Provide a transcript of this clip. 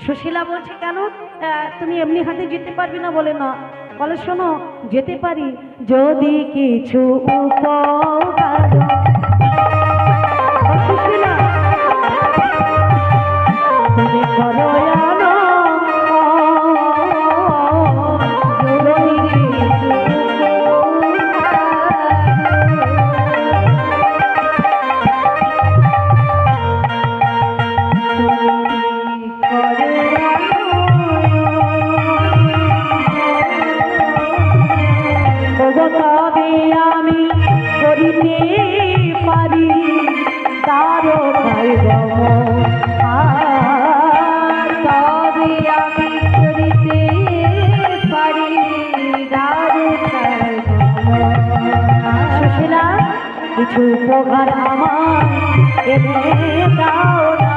সুশীলা বলছে কেন তুমি এমনি হাতে যেতে পারবে না? বলে না, বলে শোনো যেতে পারি যদি কিছু উপকার। সুশীলা তুমি করো তবে আমি করিতে পারি তারও তবে আমি করিতে পারি সুশীলা কিছু উপকার আমার এনে দাও না।